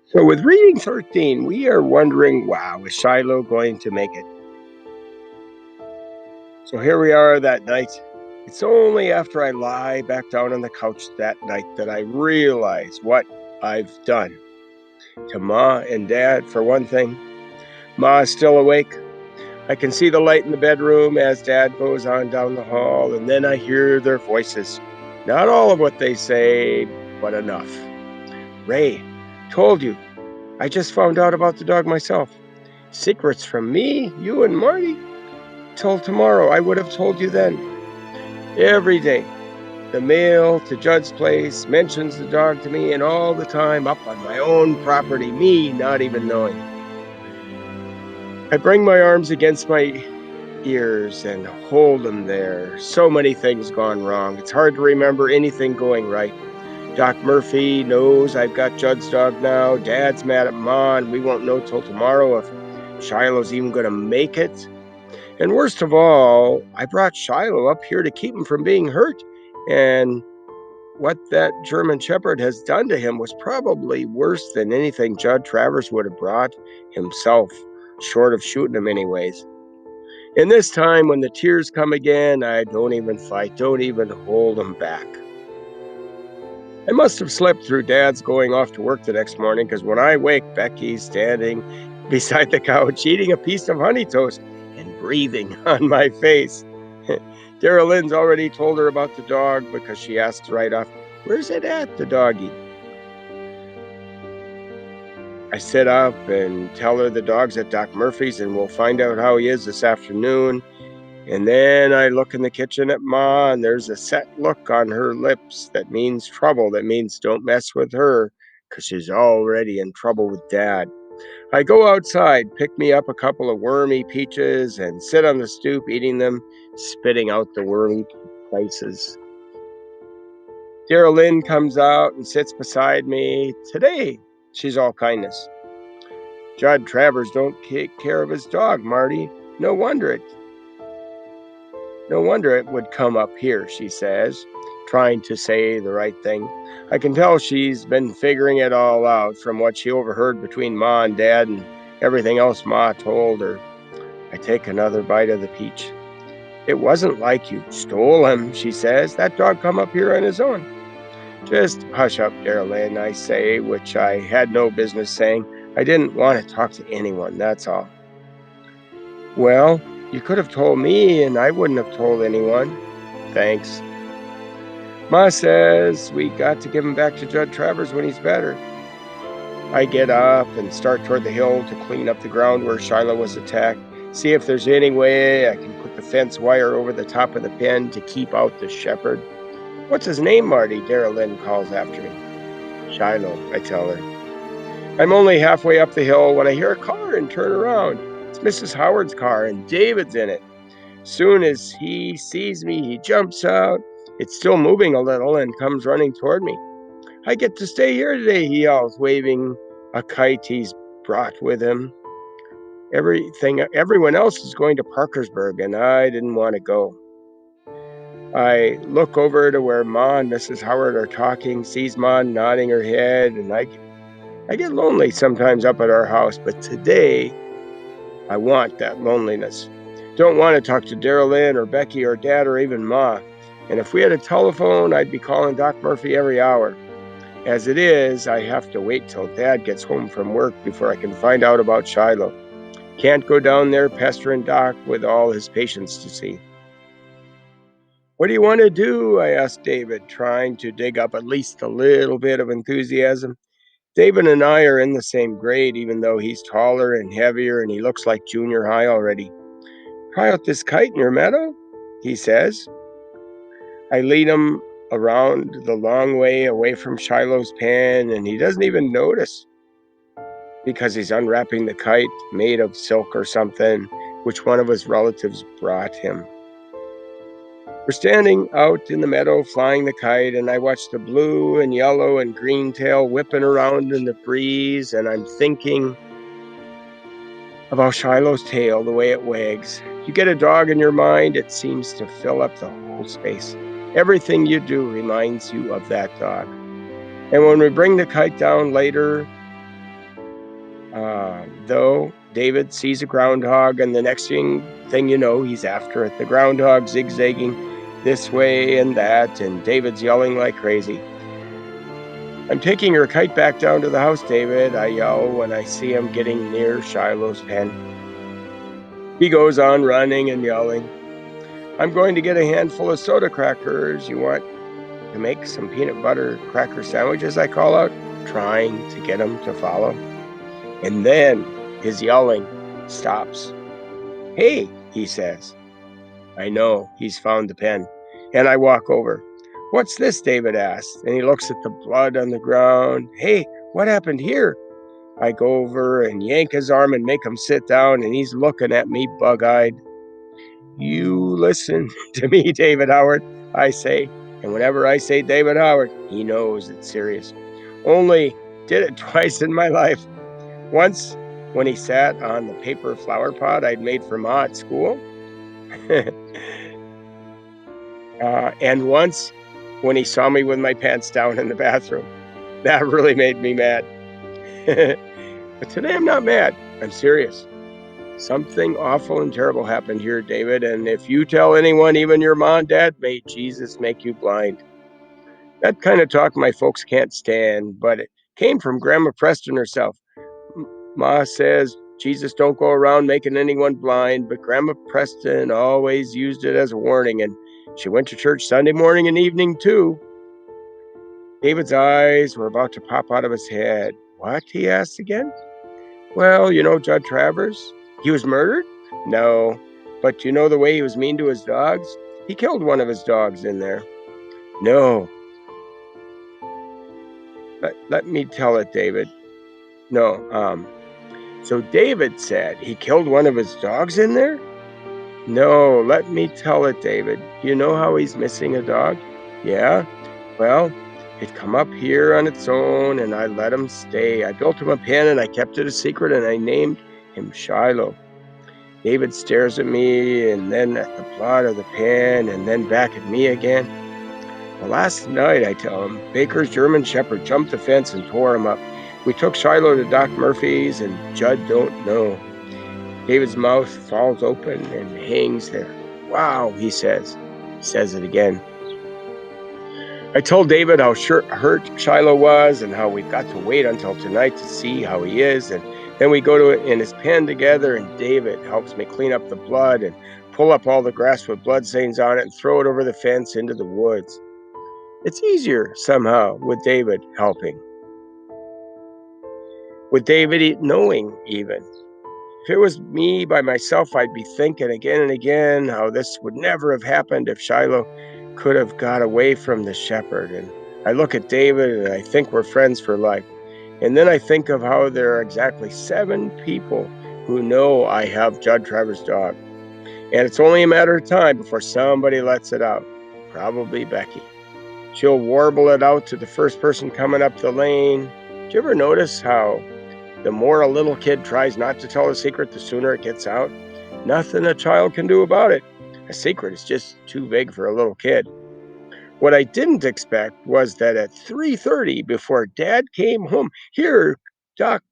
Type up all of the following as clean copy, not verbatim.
So, with reading 13, we are wondering, wow, is Shiloh going to make it? So, here we are that night. It's only after I lie back down on the couch that night that I realize what I've done to Ma and Dad, for one thing. Ma is still awake. I can see the light in the bedroom as Dad goes on down the hall, and then I hear their voices. Not all of what they say, but enough. Ray, told you. I just found out about the dog myself. Secrets from me, you and Marty? Till tomorrow, I would have told you then. Every day, the mail to Judd's place mentions the dog to me, and all the time up on my own property, me not even knowing. I bring my arms against my ears and hold them there. So many things gone wrong. It's hard to remember anything going right. Doc Murphy knows I've got Judd's dog now. Dad's mad at Ma, and we won't know till tomorrow if Shiloh's even going to make it. And worst of all, I brought Shiloh up here to keep him from being hurt. And what that German Shepherd has done to him was probably worse than anything Judd Travers would have brought himself, short of shooting him anyways. And this time, when the tears come again, I don't even fight, don't even hold them back. I must have slept through Dad's going off to work the next morning, because when I wake, Becky's standing beside the couch eating a piece of honey toast and breathing on my face. Daryl Lynn's already told her about the dog because she asks right off, "Where's it at, the doggy?" I sit up and tell her the dog's at Doc Murphy's and we'll find out how he is this afternoon. And then I look in the kitchen at Ma, and there's a set look on her lips that means trouble, that means don't mess with her, because she's already in trouble with Dad. I go outside, pick me up a couple of wormy peaches, and sit on the stoop eating them, spitting out the wormy places. Daryl Lynn comes out and sits beside me. Today, she's all kindness. "Judd Travers don't take care of his dog, Marty. No wonder it would come up here," she says, trying to say the right thing. I can tell she's been figuring it all out from what she overheard between Ma and Dad and everything else Ma told her. I take another bite of the peach. "It wasn't like you stole him," she says. "That dog come up here on his own." "Just hush up, Daryl Lynn," I say, which I had no business saying. I didn't want to talk to anyone, that's all. "Well, you could have told me and I wouldn't have told anyone." "Thanks." "Ma says we got to give him back to Judd Travers when he's better." I get up and start toward the hill to clean up the ground where Shiloh was attacked, see if there's any way I can put the fence wire over the top of the pen to keep out the shepherd. "What's his name, Marty?" Daryl Lynn calls after me. "Shiloh," I tell her. I'm only halfway up the hill when I hear a car and turn around. It's Mrs. Howard's car, and David's in it. Soon as he sees me, he jumps out. It's still moving a little and comes running toward me. "I get to stay here today," he yells, waving a kite he's brought with him. Everyone else is going to Parkersburg, and I didn't want to go. I look over to where Ma and Mrs. Howard are talking, sees Ma nodding her head, and I get lonely sometimes up at our house, but today I want that loneliness. Don't want to talk to Daryl Lynn or Becky or Dad or even Ma. And if we had a telephone, I'd be calling Doc Murphy every hour. As it is, I have to wait till Dad gets home from work before I can find out about Shiloh. Can't go down there pestering Doc with all his patients to see. "What do you want to do?" I asked David, trying to dig up at least a little bit of enthusiasm. David and I are in the same grade, even though he's taller and heavier and he looks like junior high already. "Try out this kite in your meadow," he says. I lead him around the long way away from Shiloh's pen, and he doesn't even notice because he's unwrapping the kite made of silk or something, which one of his relatives brought him. We're standing out in the meadow flying the kite, and I watch the blue and yellow and green tail whipping around in the breeze, and I'm thinking about Shiloh's tail, the way it wags. You get a dog in your mind, it seems to fill up the whole space. Everything you do reminds you of that dog. And when we bring the kite down later, Though David sees a groundhog, and the next thing you know, he's after it. The groundhog zigzagging this way and that, and David's yelling like crazy. I'm taking your kite back down to the house, David, I yell when I see him getting near Shiloh's pen. He goes on running and yelling. I'm going to get a handful of soda crackers. You want to make some peanut butter cracker sandwiches, I call out, trying to get him to follow. And then his yelling stops. Hey, he says. I know he's found the pen. And I walk over. What's this? David asks. And he looks at the blood on the ground. Hey, what happened here? I go over and yank his arm and make him sit down, and he's looking at me bug-eyed. You listen to me, David Howard, I say. And whenever I say David Howard, he knows it's serious. Only did it twice in my life. Once when he sat on the paper flower pot I'd made for Ma at school. And once when he saw me with my pants down in the bathroom. That really made me mad. But today I'm not mad. I'm serious. Something awful and terrible happened here, David, and if you tell anyone, even your mom and dad, may Jesus make you blind. That kind of talk my folks can't stand, but it came from Grandma Preston herself. Ma says Jesus don't go around making anyone blind, but Grandma Preston always used it as a warning, and she went to church Sunday morning and evening too. David's eyes were about to pop out of his head. What? He asked again. Well, you know Judd Travers? He was murdered? No. But you know the way he was mean to his dogs? He killed one of his dogs in there. No. Let me tell it, David. No, so David said he killed one of his dogs in there? No, let me tell it, David. You know how he's missing a dog? Yeah? Well, it come up here on its own, and I let him stay. I built him a pen, and I kept it a secret, and I named him Shiloh. David stares at me, and then at the plot of the pen, and then back at me again. Well, last night, I tell him, Baker's German Shepherd jumped the fence and tore him up. We took Shiloh to Doc Murphy's, and Judd don't know. David's mouth falls open and hangs there. Wow, he says. He says it again. I told David how hurt Shiloh was and how we've got to wait until tonight to see how he is. And then we go to it in his pen together, and David helps me clean up the blood and pull up all the grass with blood stains on it and throw it over the fence into the woods. It's easier somehow with David helping. With David knowing even. If it was me by myself, I'd be thinking again and again how this would never have happened if Shiloh could have got away from the shepherd. And I look at David and I think we're friends for life. And then I think of how there are exactly 7 people who know I have Judd Travers' dog. And it's only a matter of time before somebody lets it out. Probably Becky. She'll warble it out to the first person coming up the lane. Do you ever notice how the more a little kid tries not to tell a secret, the sooner it gets out? Nothing a child can do about it. A secret is just too big for a little kid. What I didn't expect was that at 3:30, before Dad came home, here's Doc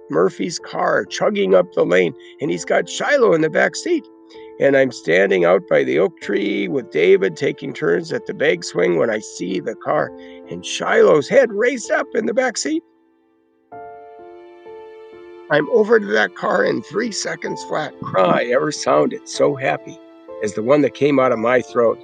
Murphy's car chugging up the lane, and he's got Shiloh in the back seat. And I'm standing out by the oak tree with David taking turns at the bag swing when I see the car and Shiloh's head raised up in the back seat. I'm over to that car in 3 seconds flat. Cry ever sounded so happy as the one that came out of my throat.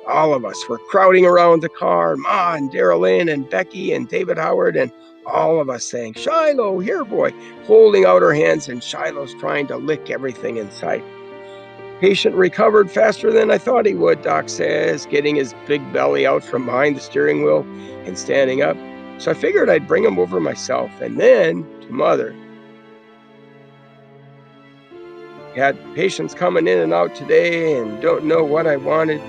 All of us were crowding around the car, Ma and Daryl Ann and Becky and David Howard, and all of us saying, Shiloh, here, boy, holding out our hands, and Shiloh's trying to lick everything in sight. Patient recovered faster than I thought he would, Doc says, getting his big belly out from behind the steering wheel and standing up. So I figured I'd bring him over myself, and then to Mother. Had patients coming in and out today and don't know what I wanted.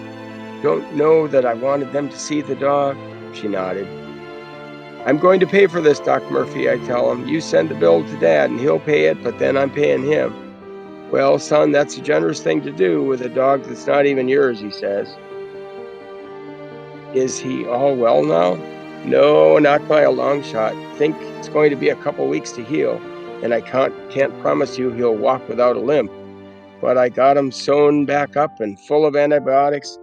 Don't know that I wanted them to see the dog. She nodded. I'm going to pay for this, Doc Murphy, I tell him. You send the bill to Dad and he'll pay it, but then I'm paying him. Well, son, that's a generous thing to do with a dog that's not even yours, he says. Is he all well now? No, not by a long shot. Think it's going to be a couple weeks to heal, and I can't promise you he'll walk without a limp. But I got him sewn back up and full of antibiotics.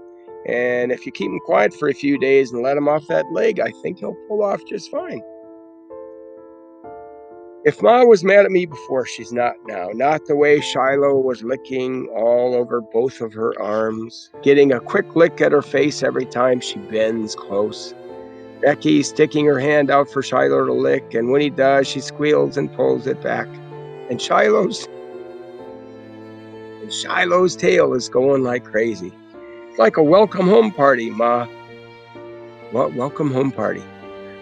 And if you keep him quiet for a few days and let him off that leg, I think he'll pull off just fine. If Ma was mad at me before, she's not now. Not the way Shiloh was licking all over both of her arms, getting a quick lick at her face every time she bends close. Becky sticking her hand out for Shiloh to lick, and when he does, she squeals and pulls it back. And Shiloh's tail is going like crazy. It's like a welcome home party, Ma. What welcome home party?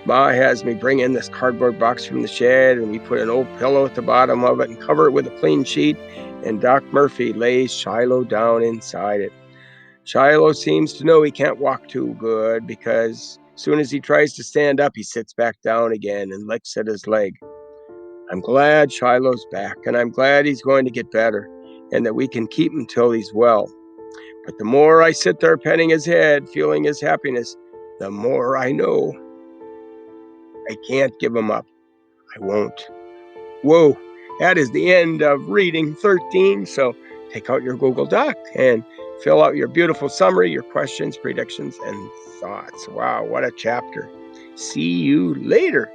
Ma has me bring in this cardboard box from the shed, and we put an old pillow at the bottom of it and cover it with a clean sheet, and Doc Murphy lays Shiloh down inside it. Shiloh seems to know he can't walk too good because as soon as he tries to stand up, he sits back down again and licks at his leg. I'm glad Shiloh's back, and I'm glad he's going to get better and that we can keep him till he's well. But the more I sit there petting his head, feeling his happiness, the more I know I can't give him up. I won't. Whoa, that is the end of reading 13. So take out your Google Doc and fill out your beautiful summary, your questions, predictions, and thoughts. Wow, what a chapter. See you later.